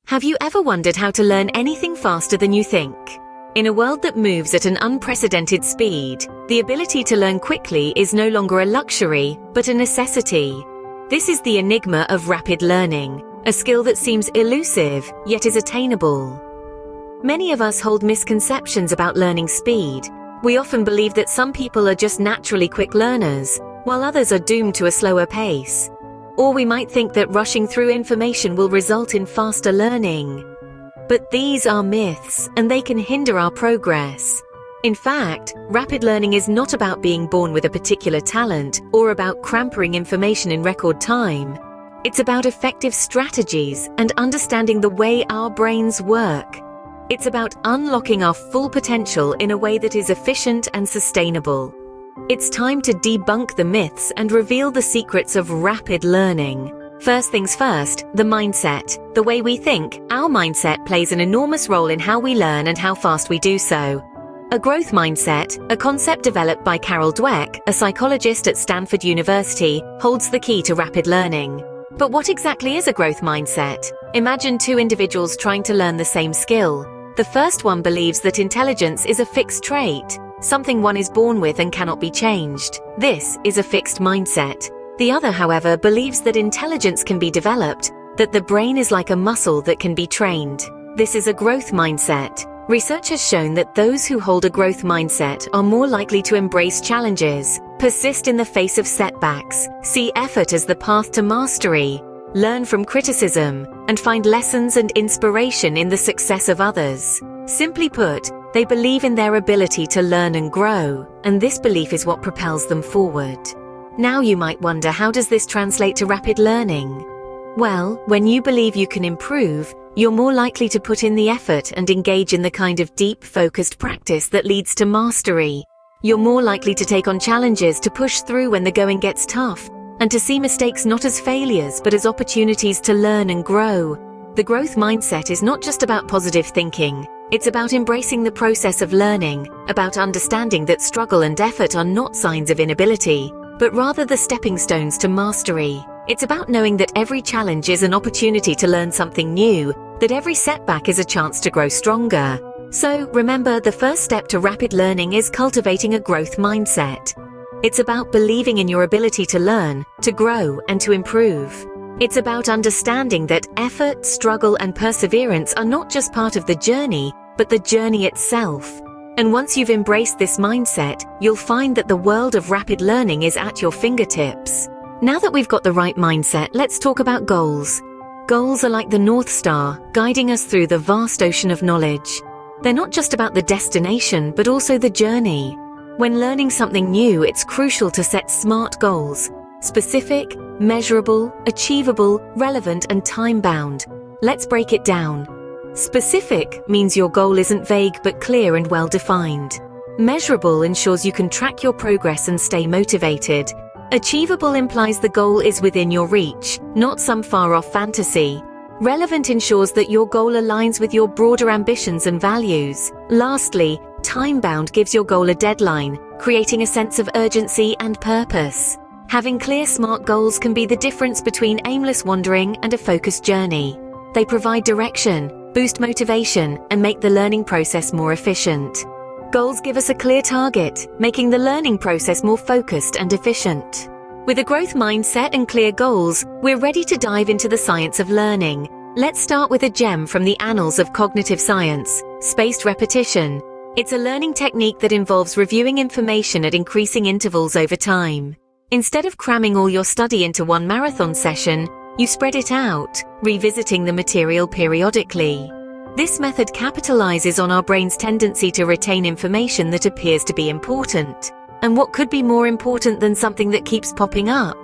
Have you ever wondered how to learn anything faster than you think? In a world that moves at an unprecedented speed, the ability to learn quickly is no longer a luxury, but a necessity. This is the enigma of rapid learning, a skill that seems elusive, yet is attainable. Many of us hold misconceptions about learning speed. We often believe that some people are just naturally quick learners, while others are doomed to a slower pace. Or we might think that rushing through information will result in faster learning. But these are myths, and they can hinder our progress. In fact, rapid learning is not about being born with a particular talent or about cramping information in record time. It's about effective strategies and understanding the way our brains work. It's about unlocking our full potential in a way that is efficient and sustainable. It's time to debunk the myths and reveal the secrets of rapid learning. First things first, the mindset. The way we think, our mindset plays an enormous role in how we learn and how fast we do so. A growth mindset, a concept developed by Carol Dweck, a psychologist at Stanford University, holds the key to rapid learning. But what exactly is a growth mindset? Imagine two individuals trying to learn the same skill. The first one believes that intelligence is a fixed trait, something one is born with and cannot be changed. This is a fixed mindset. The other, however, believes that intelligence can be developed, that the brain is like a muscle that can be trained. This is a growth mindset. Research has shown that those who hold a growth mindset are more likely to embrace challenges, persist in the face of setbacks, see effort as the path to mastery, learn from criticism, and find lessons and inspiration in the success of others. Simply put, they believe in their ability to learn and grow, and this belief is what propels them forward. Now you might wonder, how does this translate to rapid learning? Well, when you believe you can improve, you're more likely to put in the effort and engage in the kind of deep, focused practice that leads to mastery. You're more likely to take on challenges, to push through when the going gets tough, and to see mistakes not as failures but as opportunities to learn and grow. The growth mindset is not just about positive thinking. It's about embracing the process of learning, about understanding that struggle and effort are not signs of inability, but rather the stepping stones to mastery. It's about knowing that every challenge is an opportunity to learn something new, that every setback is a chance to grow stronger. So, remember, the first step to rapid learning is cultivating a growth mindset. It's about believing in your ability to learn, to grow, and to improve. It's about understanding that effort, struggle, and perseverance are not just part of the journey, but the journey itself. And once you've embraced this mindset, you'll find that the world of rapid learning is at your fingertips. Now that we've got the right mindset, let's talk about goals. Goals are like the North Star, guiding us through the vast ocean of knowledge. They're not just about the destination, but also the journey. When learning something new, it's crucial to set SMART goals: specific, measurable, achievable, relevant, and time-bound. Let's break it down. Specific means your goal isn't vague but clear and well-defined. Measurable ensures you can track your progress and stay motivated. Achievable implies the goal is within your reach, not some far-off fantasy. Relevant ensures that your goal aligns with your broader ambitions and values. Lastly, time-bound gives your goal a deadline, creating a sense of urgency and purpose. Having clear SMART goals can be the difference between aimless wandering and a focused journey. They provide direction, boost motivation, and make the learning process more efficient. Goals give us a clear target, making the learning process more focused and efficient. With a growth mindset and clear goals, we're ready to dive into the science of learning. Let's start with a gem from the annals of cognitive science: spaced repetition. It's a learning technique that involves reviewing information at increasing intervals over time. Instead of cramming all your study into one marathon session, you spread it out, revisiting the material periodically. This method capitalizes on our brain's tendency to retain information that appears to be important. And what could be more important than something that keeps popping up?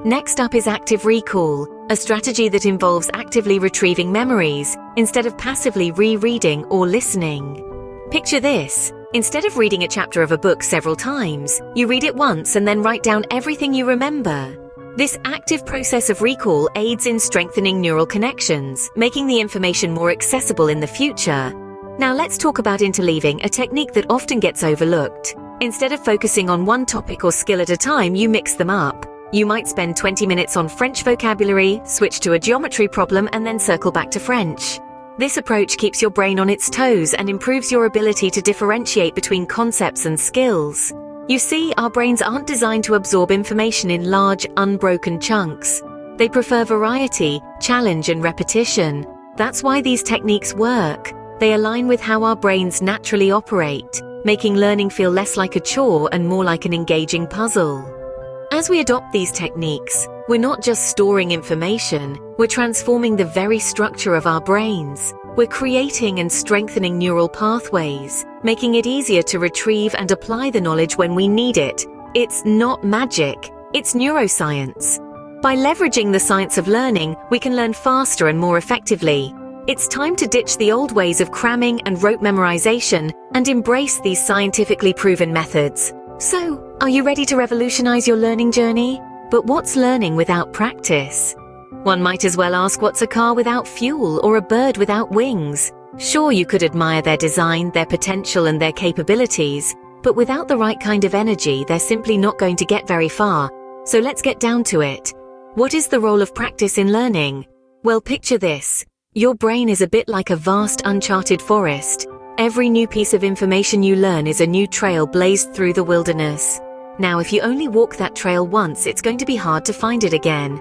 Next up is active recall, a strategy that involves actively retrieving memories instead of passively rereading or listening. Picture this. Instead of reading a chapter of a book several times, you read it once and then write down everything you remember. This active process of recall aids in strengthening neural connections, making the information more accessible in the future. Now let's talk about interleaving, a technique that often gets overlooked. Instead of focusing on one topic or skill at a time, you mix them up. You might spend 20 minutes on French vocabulary, switch to a geometry problem, and then circle back to French. This approach keeps your brain on its toes and improves your ability to differentiate between concepts and skills. You see, our brains aren't designed to absorb information in large, unbroken chunks. They prefer variety, challenge, and repetition. That's why these techniques work. They align with how our brains naturally operate, making learning feel less like a chore and more like an engaging puzzle. As we adopt these techniques, we're not just storing information, we're transforming the very structure of our brains. We're creating and strengthening neural pathways, making it easier to retrieve and apply the knowledge when we need it. It's not magic, it's neuroscience. By leveraging the science of learning, we can learn faster and more effectively. It's time to ditch the old ways of cramming and rote memorization and embrace these scientifically proven methods. So, are you ready to revolutionize your learning journey? But what's learning without practice? One might as well ask, what's a car without fuel or a bird without wings? Sure, you could admire their design, their potential, and their capabilities, but without the right kind of energy, they're simply not going to get very far. So let's get down to it. What is the role of practice in learning? Well, picture this. Your brain is a bit like a vast uncharted forest. Every new piece of information you learn is a new trail blazed through the wilderness. Now, if you only walk that trail once, it's going to be hard to find it again.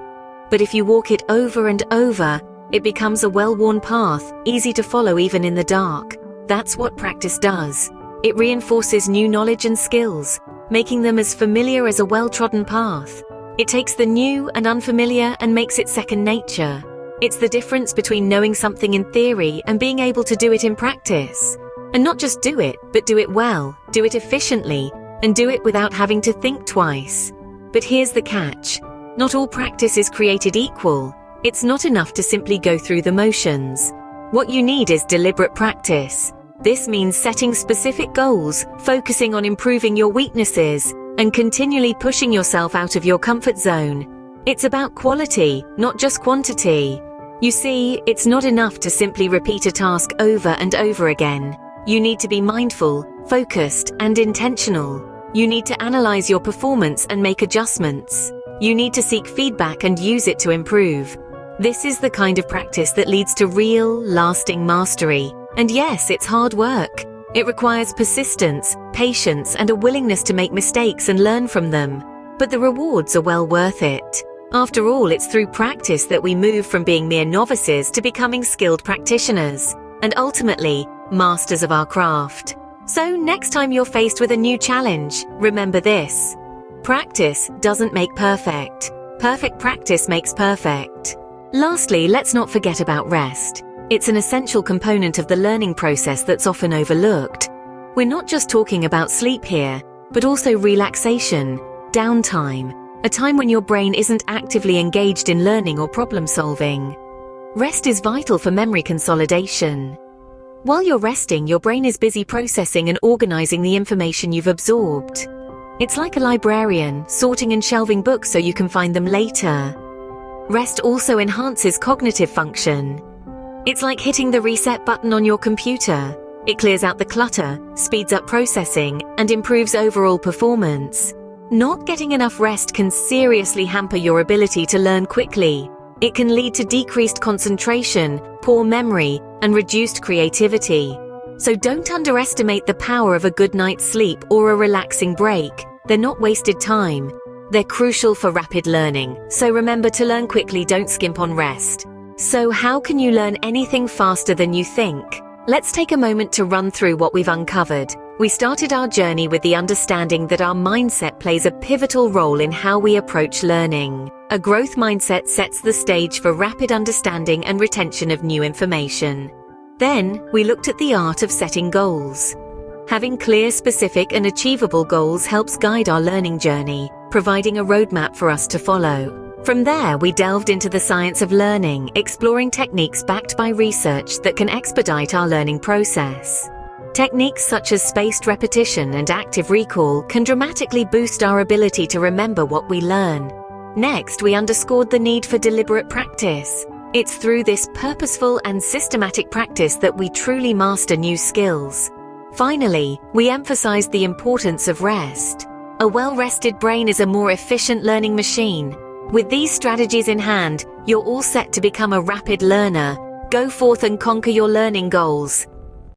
But if you walk it over and over, it becomes a well-worn path, easy to follow even in the dark. That's what practice does. It reinforces new knowledge and skills, making them as familiar as a well-trodden path. It takes the new and unfamiliar and makes it second nature. It's the difference between knowing something in theory and being able to do it in practice. And not just do it, but do it well, do it efficiently, and do it without having to think twice. But here's the catch. Not all practice is created equal. It's not enough to simply go through the motions. What you need is deliberate practice. This means setting specific goals, focusing on improving your weaknesses, and continually pushing yourself out of your comfort zone. It's about quality, not just quantity. You see, it's not enough to simply repeat a task over and over again. You need to be mindful, focused, and intentional. You need to analyze your performance and make adjustments. You need to seek feedback and use it to improve. This is the kind of practice that leads to real, lasting mastery. And yes, it's hard work. It requires persistence, patience, and a willingness to make mistakes and learn from them. But the rewards are well worth it. After all, it's through practice that we move from being mere novices to becoming skilled practitioners, and ultimately, masters of our craft. So next time you're faced with a new challenge, remember this. Practice doesn't make perfect. Perfect practice makes perfect. Lastly, let's not forget about rest. It's an essential component of the learning process that's often overlooked. We're not just talking about sleep here, but also relaxation, downtime, a time when your brain isn't actively engaged in learning or problem solving. Rest is vital for memory consolidation. While you're resting, your brain is busy processing and organizing the information you've absorbed. It's like a librarian, sorting and shelving books so you can find them later. Rest also enhances cognitive function. It's like hitting the reset button on your computer. It clears out the clutter, speeds up processing, and improves overall performance. Not getting enough rest can seriously hamper your ability to learn quickly. It can lead to decreased concentration, poor memory, and reduced creativity. So don't underestimate the power of a good night's sleep or a relaxing break. They're not wasted time. They're crucial for rapid learning. So remember to learn quickly, don't skimp on rest. So how can you learn anything faster than you think? Let's take a moment to run through what we've uncovered. We started our journey with the understanding that our mindset plays a pivotal role in how we approach learning. A growth mindset sets the stage for rapid understanding and retention of new information. Then, we looked at the art of setting goals. Having clear, specific, and achievable goals helps guide our learning journey, providing a roadmap for us to follow. From there, we delved into the science of learning, exploring techniques backed by research that can expedite our learning process. Techniques such as spaced repetition and active recall can dramatically boost our ability to remember what we learn. Next, we underscored the need for deliberate practice. It's through this purposeful and systematic practice that we truly master new skills. Finally, we emphasized the importance of rest. A well-rested brain is a more efficient learning machine. With these strategies in hand, you're all set to become a rapid learner, Go forth and conquer your learning goals.